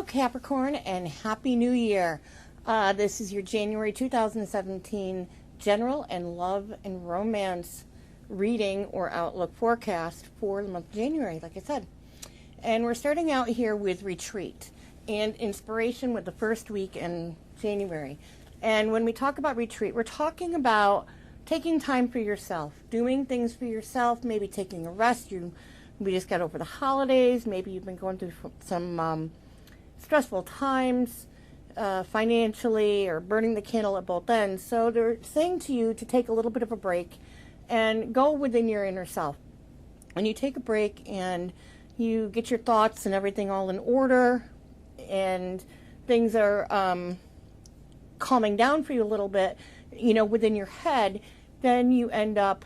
Capricorn, and Happy New Year. This is your January 2017 general and love and romance reading or outlook forecast for the month of January, like I said. And we're starting out here with retreat and inspiration with the first week in January. And when we talk about retreat, we're talking about taking time for yourself, doing things for yourself, maybe taking a rest. We just got over the holidays. Maybe you've been going through some stressful times financially, or burning the candle at both ends. So they're saying to you to take a little bit of a break and go within your inner self. When you take a break and you get your thoughts and everything all in order, and things are calming down for you a little bit, within your head, then you end up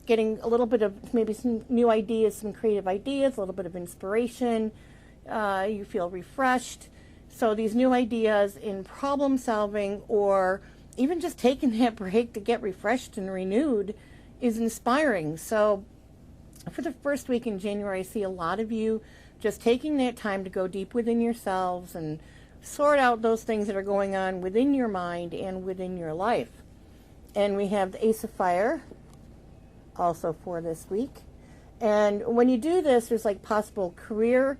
getting a little bit of maybe some new ideas, some creative ideas, a little bit of inspiration. You feel refreshed. So these new ideas in problem solving, or even just taking that break to get refreshed and renewed, is inspiring. So for the first week in January, I see a lot of you just taking that time to go deep within yourselves and sort out those things that are going on within your mind and within your life. And we have the Ace of Fire also for this week. And when you do this, there's like possible career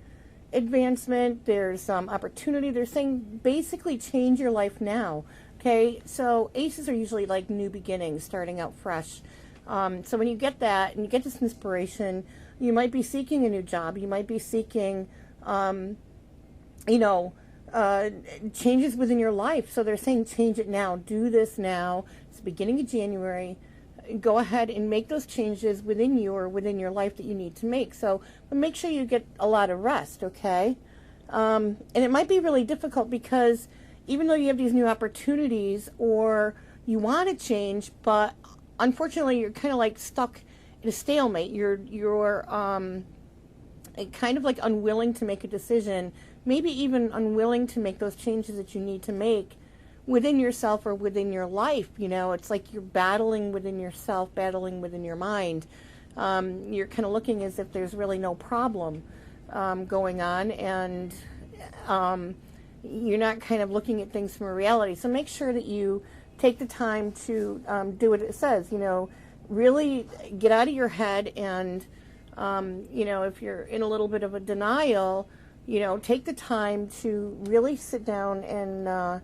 advancement, there's opportunity. They're saying basically change your life now. Okay, so aces are usually like new beginnings, starting out fresh. So when you get that and you get this inspiration, you might be seeking a new job. You might be seeking, changes within your life. So they're saying change it now. Do this now. It's the beginning of January. Go ahead and make those changes within you or within your life that you need to make. So but make sure you get a lot of rest, okay? And it might be really difficult because even though you have these new opportunities or you want to change, but unfortunately you're kind of like stuck in a stalemate. You're kind of like unwilling to make a decision, maybe even unwilling to make those changes that you need to make within yourself or within your life. It's like you're battling within yourself, battling within your mind. You're kind of looking as if there's really no problem going on, and you're not kind of looking at things from a reality. So make sure that you take the time to do what it says. Really get out of your head, and if you're in a little bit of a denial, take the time to really sit down and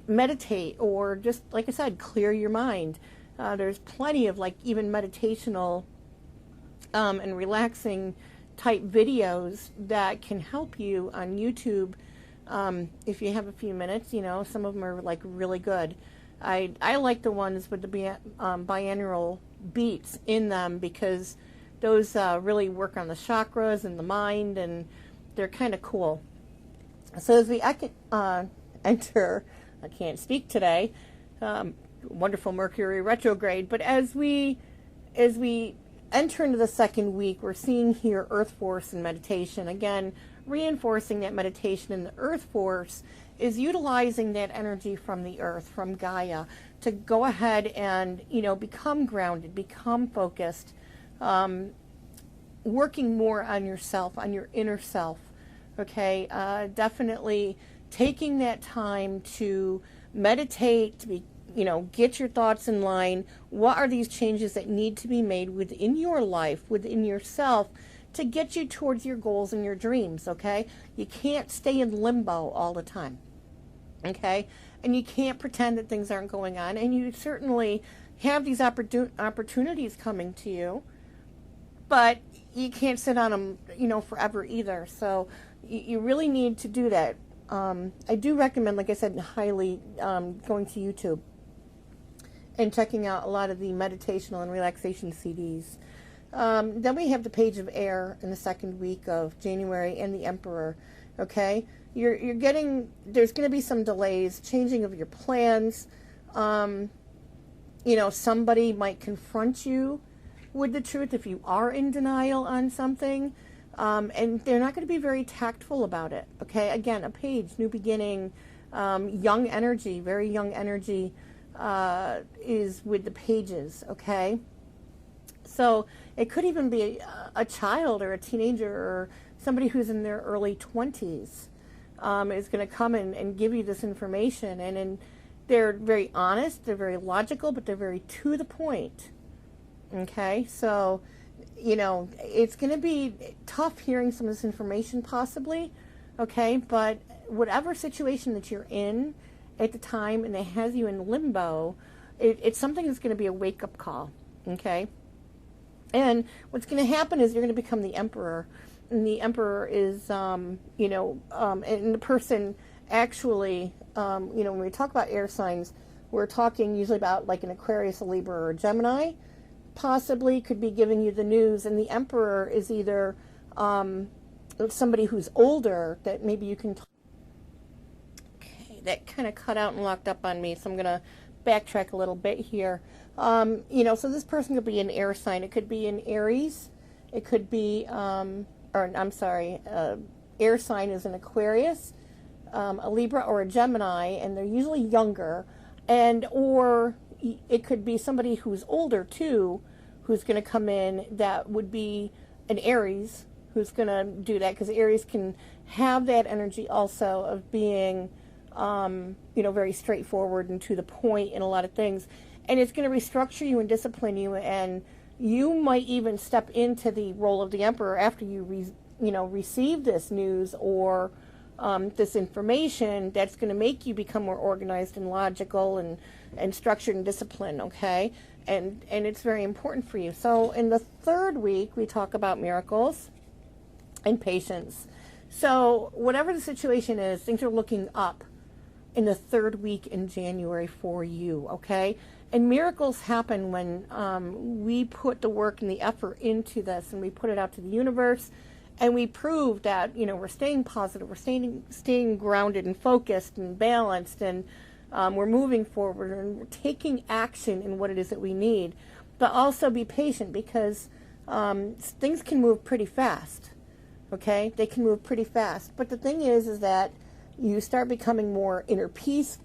meditate, or just, like I said, clear your mind. There's plenty of even meditational and relaxing type videos that can help you on YouTube if you have a few minutes. Some of them are really good. I like the ones with the binaural beats in them, because those really work on the chakras and the mind, and they're kind of cool. So as we enter, I can't speak today, wonderful Mercury retrograde, but as we enter into the second week, we're seeing here Earth Force and meditation. Again, reinforcing that meditation. And the Earth Force is utilizing that energy from the Earth, from Gaia, to go ahead and, become grounded, become focused, working more on yourself, on your inner self. Okay, definitely taking that time to meditate, to be, get your thoughts in line. What are these changes that need to be made within your life, within yourself, to get you towards your goals and your dreams, okay? You can't stay in limbo all the time, okay? And you can't pretend that things aren't going on, and you certainly have these opportunities coming to you, but you can't sit on them, forever either. So you really need to do that. I do recommend, like I said, highly going to YouTube and checking out a lot of the meditational and relaxation CDs. Then we have the Page of Air in the second week of January, and the Emperor. Okay, you're getting, there's going to be some delays, changing of your plans. Somebody might confront you with the truth if you are in denial on something. And they're not going to be very tactful about it. Okay, again, a page, new beginning, young energy, very young energy is with the pages. Okay, so it could even be a child or a teenager or somebody who's in their early 20s. is going to come and give you this information. And they're very honest, they're very logical, but they're very to the point. Okay, so, it's going to be tough hearing some of this information possibly, okay, but whatever situation that you're in at the time and it has you in limbo, it's something that's going to be a wake-up call, okay? And what's going to happen is you're going to become the emperor, and the emperor is, and the person actually, when we talk about air signs, we're talking usually about like an Aquarius, a Libra, or a Gemini, possibly could be giving you the news, and the emperor is either somebody who's older that maybe you can okay, that kind of cut out and locked up on me, so I'm going to backtrack a little bit here. So this person could be an air sign. It could be an Aries. It could be, air sign is an Aquarius, a Libra, or a Gemini, and they're usually younger, or it could be somebody who's older too, who's going to come in, that would be an Aries, who's going to do that, because Aries can have that energy also of being, very straightforward and to the point in a lot of things. And it's going to restructure you and discipline you, and you might even step into the role of the emperor after you, receive this news or this information that's going to make you become more organized and logical and structured and disciplined, okay? And it's very important for you. So in the third week, we talk about miracles and patience. So whatever the situation is, things are looking up in the third week in January for you, okay? And miracles happen when we put the work and the effort into this, and we put it out to the universe, and we prove that, we're staying positive, we're staying grounded and focused and balanced, and we're moving forward, and we're taking action in what it is that we need. But also be patient, because things can move pretty fast, okay? They can move pretty fast. But the thing is that you start becoming more inner peace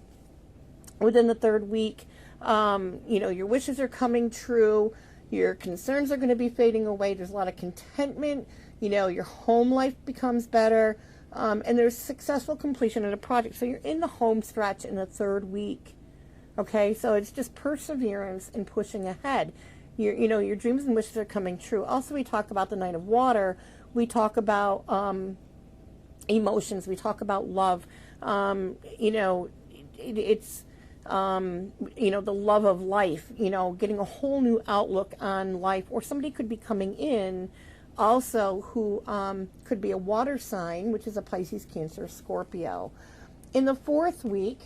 within the third week. Your wishes are coming true. Your concerns are going to be fading away. There's a lot of contentment. Your home life becomes better. And there's successful completion of a project. So you're in the home stretch in the third week. Okay, so it's just perseverance and pushing ahead. Your dreams and wishes are coming true. Also, we talk about the Knight of Water. We talk about emotions. We talk about love. It's the love of life, getting a whole new outlook on life. Or somebody could be coming in also who could be a water sign, which is a Pisces, Cancer, Scorpio. In the fourth week,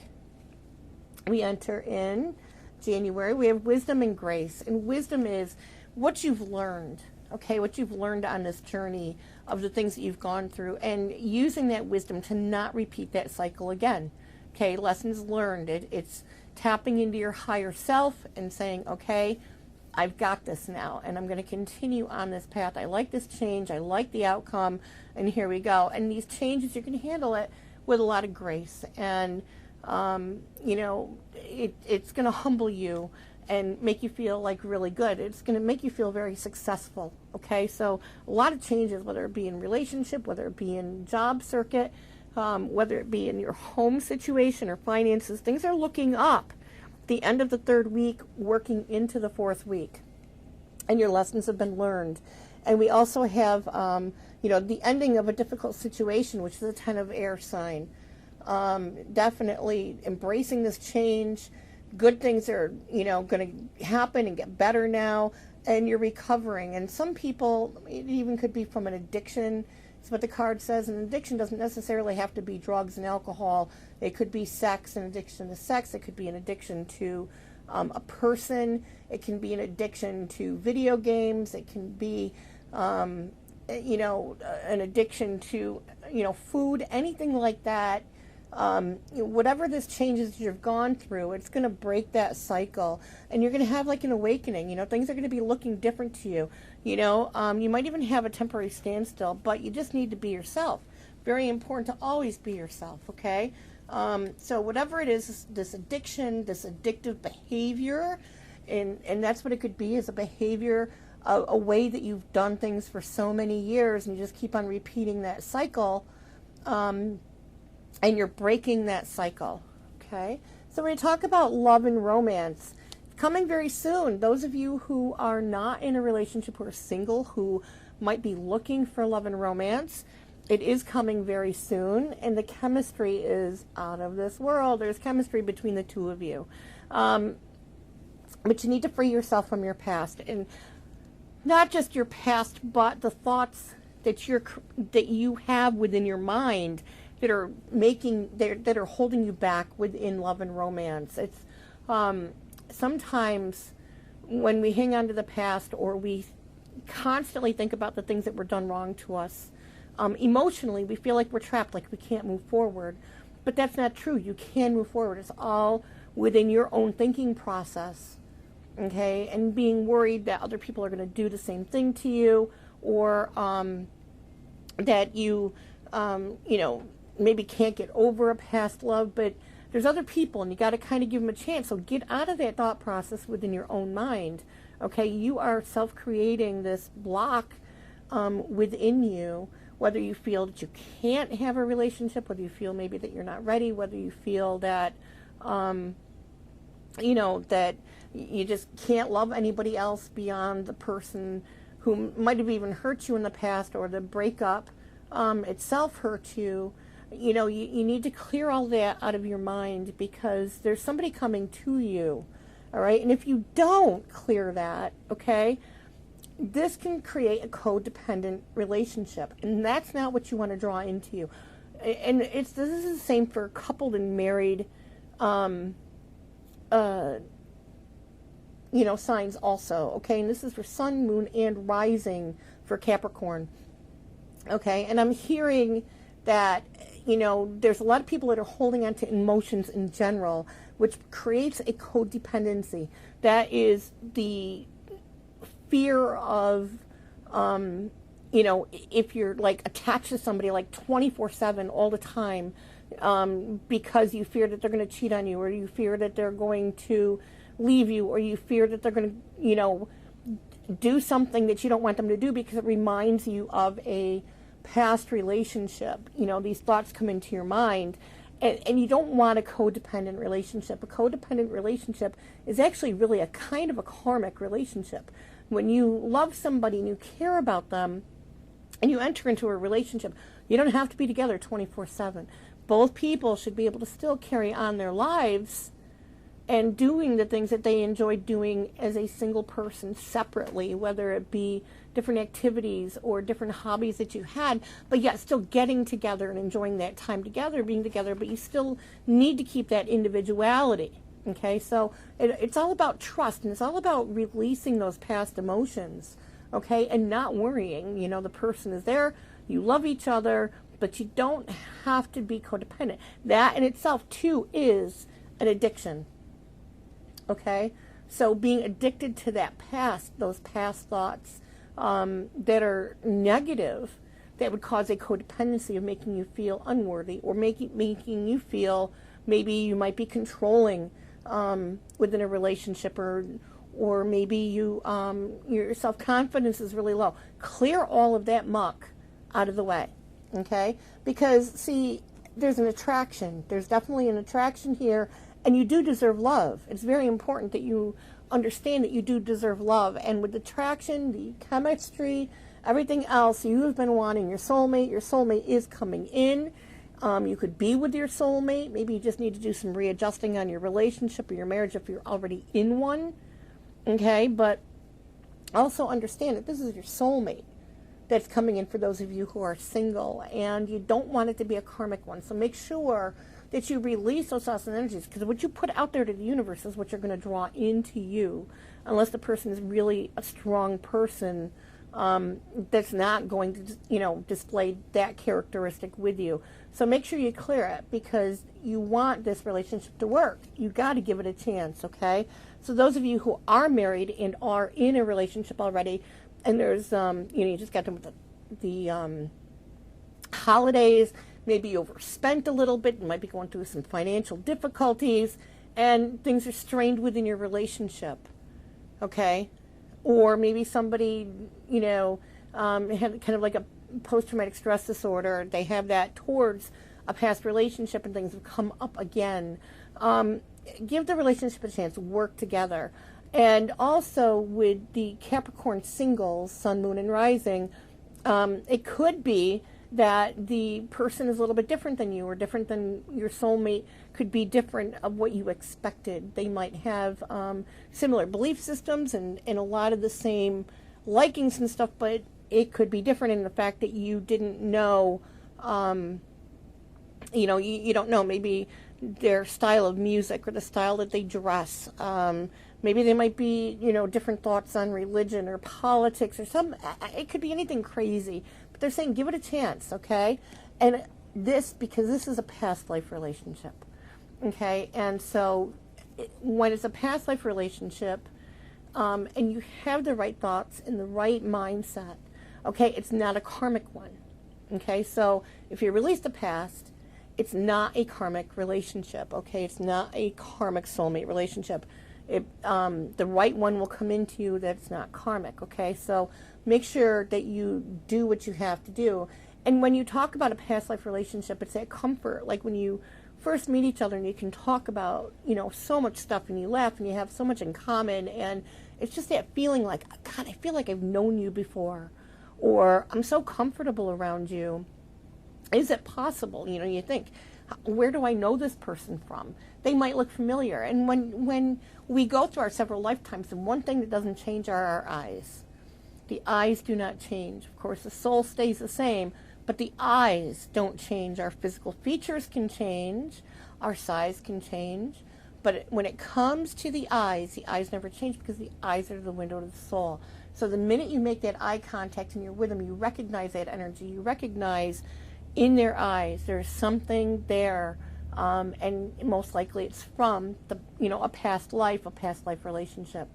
we enter in January. We have wisdom and grace. And wisdom is what you've learned, okay, what you've learned on this journey of the things that you've gone through, and using that wisdom to not repeat that cycle again. Okay, lessons learned. It's tapping into your higher self and saying, okay, I've got this now, and I'm going to continue on this path. I like this change. I like the outcome, and here we go. And these changes, you can handle it with a lot of grace. And, it's going to humble you and make you feel like really good. It's going to make you feel very successful, okay? So a lot of changes, whether it be in relationship, whether it be in job circuit, whether it be in your home situation or finances, things are looking up. The end of the third week, working into the fourth week, and your lessons have been learned. And we also have, the ending of a difficult situation, which is a 10 of air sign. Definitely embracing this change. Good things are, going to happen and get better now, and you're recovering. And some people, it even could be from an addiction. It's what the card says. An addiction doesn't necessarily have to be drugs and alcohol. It could be sex, an addiction to sex. It could be an addiction to a person. It can be an addiction to video games. It can be, an addiction to, food, anything like that. Whatever this changes you've gone through, it's going to break that cycle, and you're going to have like an awakening. Things are going to be looking different to you. You might even have a temporary standstill, but you just need to be yourself. Very important to always be yourself, okay? So whatever it is, this addiction, this addictive behavior, and that's what it could be, is a behavior, a way that you've done things for so many years, and you just keep on repeating that cycle. and you're breaking that cycle. Okay, so we're going to talk about love and romance coming very soon. Those of you who are not in a relationship, who are single, who might be looking for love and romance, it is coming very soon, and the chemistry is out of this world. There's chemistry between the two of you. But you need to free yourself from your past, and not just your past, but the thoughts that you have within your mind that are that are holding you back within love and romance. It's sometimes when we hang on to the past, or we constantly think about the things that were done wrong to us, emotionally we feel like we're trapped, like we can't move forward. But that's not true. You can move forward. It's all within your own thinking process. Okay, and being worried that other people are going to do the same thing to you, or that you maybe can't get over a past love, but there's other people and you got to kind of give them a chance. So get out of that thought process within your own mind. Okay, you are self-creating this block within you, whether you feel that you can't have a relationship, whether you feel maybe that you're not ready, whether you feel that that you just can't love anybody else beyond the person who might have even hurt you in the past, or the breakup itself hurt you. You need to clear all that out of your mind, because there's somebody coming to you, all right? And if you don't clear that, okay, this can create a codependent relationship, and that's not what you want to draw into you. And this is the same for coupled and married signs also, okay? And this is for sun, moon, and rising for Capricorn, okay? And I'm hearing that, there's a lot of people that are holding on to emotions in general, which creates a codependency. That is the fear of, if you're like attached to somebody like 24/7 all the time, because you fear that they're going to cheat on you, or you fear that they're going to leave you, or you fear that they're going to, do something that you don't want them to do because it reminds you of a past relationship. These thoughts come into your mind, and you don't want a codependent relationship. A codependent relationship is actually really a kind of a karmic relationship. When you love somebody and you care about them and you enter into a relationship, you don't have to be together 24/7. Both people should be able to still carry on their lives and doing the things that they enjoy doing as a single person separately, whether it be different activities or different hobbies that you had, but yet still getting together and enjoying that time together, being together, but you still need to keep that individuality. Okay, so it's all about trust, and it's all about releasing those past emotions, okay, and not worrying. The person is there, you love each other, but you don't have to be codependent. That in itself, too, is an addiction, okay? So being addicted to that past, those past thoughts that are negative, that would cause a codependency of making you feel unworthy, or making you feel maybe you might be controlling within a relationship, or maybe your self-confidence is really low. Clear all of that muck out of the way, okay? Because, see, there's an attraction. There's definitely an attraction here, and you do deserve love. It's very important that you understand that you do deserve love. And with the attraction, the chemistry, everything else you have been wanting, your soulmate is coming in. You could be with your soulmate. Maybe you just need to do some readjusting on your relationship or your marriage if you're already in one, okay? But also understand that this is your soulmate that's coming in for those of you who are single, and you don't want it to be a karmic one. So make sure that you release those thoughts and energies, because what you put out there to the universe is what you're going to draw into you, unless the person is really a strong person that's not going to, display that characteristic with you. So make sure you clear it, because you want this relationship to work. You got to give it a chance, okay? So those of you who are married and are in a relationship already, and there's, you just got done with the holidays, maybe you overspent a little bit, you might be going through some financial difficulties, and things are strained within your relationship, okay? Or maybe somebody, had kind of like a post-traumatic stress disorder. They have that towards a past relationship and things have come up again. Give the relationship a chance, work together. And also with the Capricorn singles, Sun, Moon, and Rising, it could be that the person is a little bit different than you, or different than your soulmate, could be different of what you expected. They might have similar belief systems and a lot of the same likings and stuff, but it could be different in the fact that you didn't know, you don't know maybe their style of music or the style that they dress. Maybe they might be, different thoughts on religion or politics or it could be anything crazy. But they're saying give it a chance, okay? And because this is a past life relationship, okay? And so when it's a past life relationship, and you have the right thoughts and the right mindset, okay, it's not a karmic one, okay? So if you release the past, it's not a karmic relationship, okay? It's not a karmic soulmate relationship. The right one will come into you that's not karmic, okay? So make sure that you do what you have to do. And when you talk about a past life relationship, it's that comfort, like when you first meet each other and you can talk about, so much stuff, and you laugh and you have so much in common, and it's just that feeling like, God, I feel like I've known you before, or I'm so comfortable around you. Is it possible? You think, where do I know this person from? They might look familiar. And when we go through our several lifetimes, and one thing that doesn't change are our eyes. The eyes do not change. Of course, the soul stays the same, but the eyes don't change. Our physical features can change. Our size can change. But when it comes to the eyes never change, because the eyes are the window to the soul. So the minute you make that eye contact and you're with them, you recognize that energy. You recognize in their eyes there's something there, and most likely it's from a past life relationship.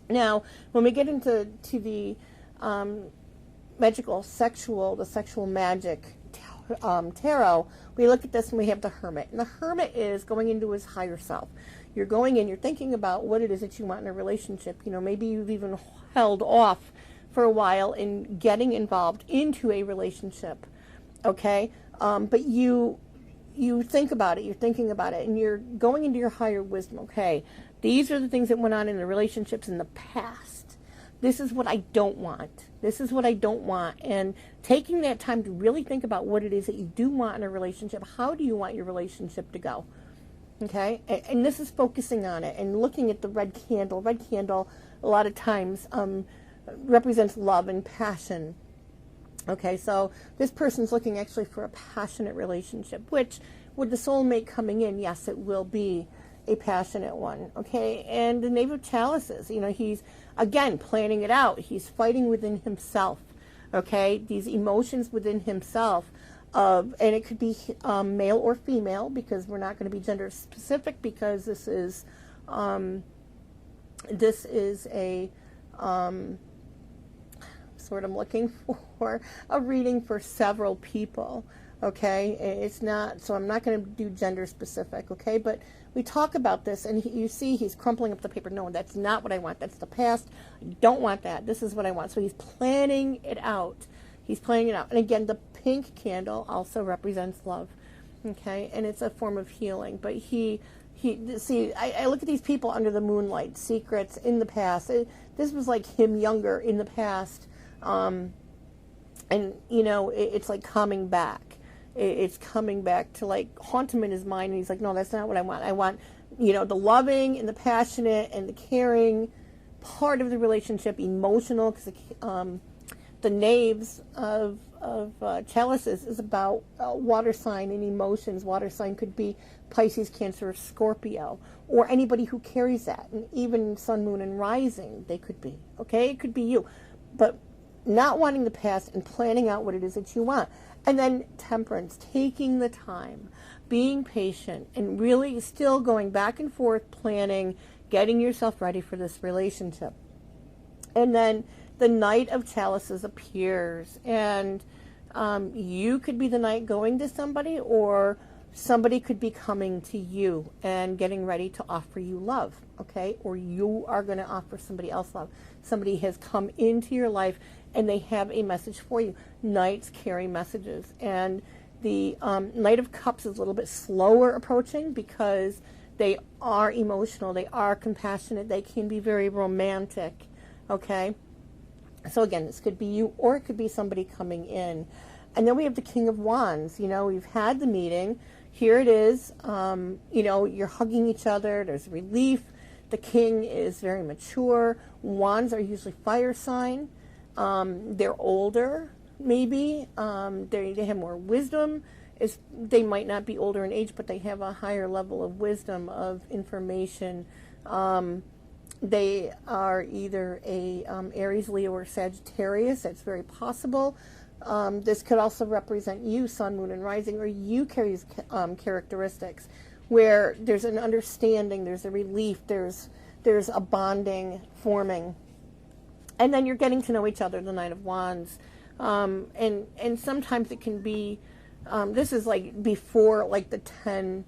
Now, when we get into the the sexual magic tarot, we look at this and we have the Hermit. And the Hermit is going into his higher self. You're going in, you're thinking about what it is that you want in a relationship. Maybe you've even held off for a while in getting involved into a relationship. Okay? But you think about it, you're thinking about it, and you're going into your higher wisdom. Okay, these are the things that went on in the relationships in the past. This is what I don't want. This is what I don't want. And taking that time to really think about what it is that you do want in a relationship. How do you want your relationship to go? Okay? And this is focusing on it and looking at the red candle. Red candle, a lot of times, represents love and passion. Okay, so this person's looking actually for a passionate relationship, which with the soulmate coming in, yes, it will be a passionate one. Okay, and the Knave of Chalices, he's, again, planning it out. He's fighting within himself, okay, these emotions within himself, and it could be male or female, because we're not going to be gender specific, because this is a... what I'm looking for, a reading for several people, okay? It's not, so I'm not going to do gender specific, okay? But we talk about this, and you see he's crumpling up the paper. No, that's not what I want. That's the past. I don't want that. This is what I want. So he's planning it out. He's planning it out. And again, the pink candle also represents love, okay? And it's a form of healing. But I look at these people under the moonlight, secrets in the past. This was like him younger in the past. It's like coming back. It's coming back to like haunt him in his mind. And he's like, no, that's not what I want. I want, the loving and the passionate and the caring part of the relationship, emotional, because the knaves of chalices is about water sign and emotions. Water sign could be Pisces, Cancer, or Scorpio, or anybody who carries that. And even Sun, Moon, and Rising, they could be. Okay, it could be you. But not wanting the past and planning out what it is that you want. And then Temperance, taking the time, being patient, and really still going back and forth, planning, getting yourself ready for this relationship. And then the Knight of Chalices appears, and you could be the knight going to somebody, or somebody could be coming to you and getting ready to offer you love, okay? Or you are going to offer somebody else love. Somebody has come into your life and they have a message for you. Knights carry messages, and The Knight of Cups is a little bit slower approaching because they are emotional, they are compassionate, they can be very romantic, okay? So again, this could be you or it could be somebody coming in. And then we have the King of Wands. You know, we've had the meeting. Here it is. You know, you're hugging each other. There's relief. The King is very mature. Wands are usually fire sign. They're older, maybe. They have more wisdom. They might not be older in age, but they have a higher level of wisdom, of information. They are either a Aries, Leo, or Sagittarius. That's very possible. This could also represent you, Sun, Moon, and Rising, or you carry these characteristics where there's an understanding, there's a relief, there's a bonding forming. And then you're getting to know each other, the Knight of Wands. And sometimes it can be, this is like before like the 10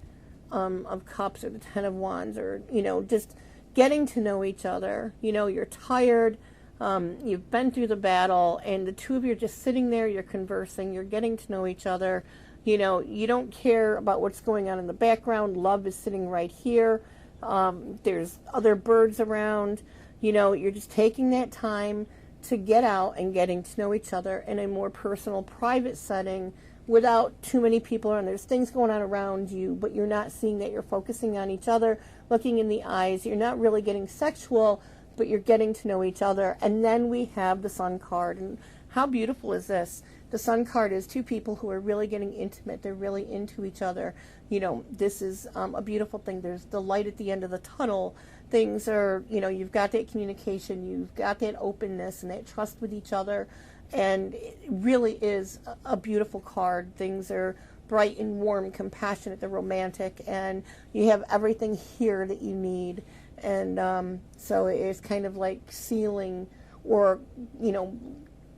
of Cups or the 10 of Wands, or, you know, just getting to know each other. You know, you're tired, you've been through the battle, and the two of you are just sitting there, you're conversing, you're getting to know each other. You know, you don't care about what's going on in the background. Love is sitting right here. There's other birds around. You know, you're just taking that time to get out and getting to know each other in a more personal, private setting without too many people around. There's things going on around you, but you're not seeing that. You're focusing on each other, looking in the eyes. You're not really getting sexual, but you're getting to know each other. And then we have the Sun card. And how beautiful is this? The Sun card is two people who are really getting intimate. They're really into each other. You know, this is a beautiful thing. There's the light at the end of the tunnel. Things are, you know, you've got that communication. You've got that openness and that trust with each other. And it really is a beautiful card. Things are bright and warm, compassionate, they're romantic, and you have everything here that you need. And so it's kind of like sealing, or, you know,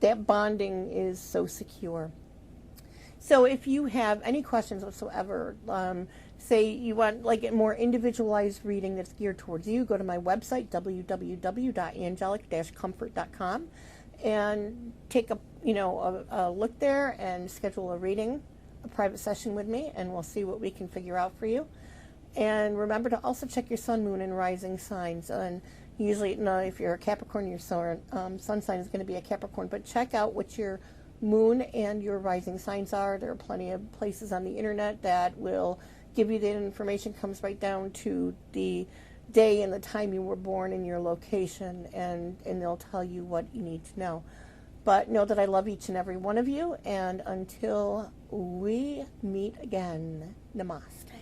that bonding is so secure. So if you have any questions whatsoever, say you want like a more individualized reading that's geared towards you, go to my website, www.angelic-comfort.com, and take a look there and schedule a reading, a private session with me, and we'll see what we can figure out for you. And remember to also check your Sun, Moon, and Rising signs. And usually, if you're a Capricorn, your sun sign is going to be a Capricorn. But check out what your Moon and your Rising signs are. There are plenty of places on the internet that will give you that information. Comes right down to the day and the time you were born and your location, and they'll tell you what you need to know. But know that I love each and every one of you. And until we meet again, namaste.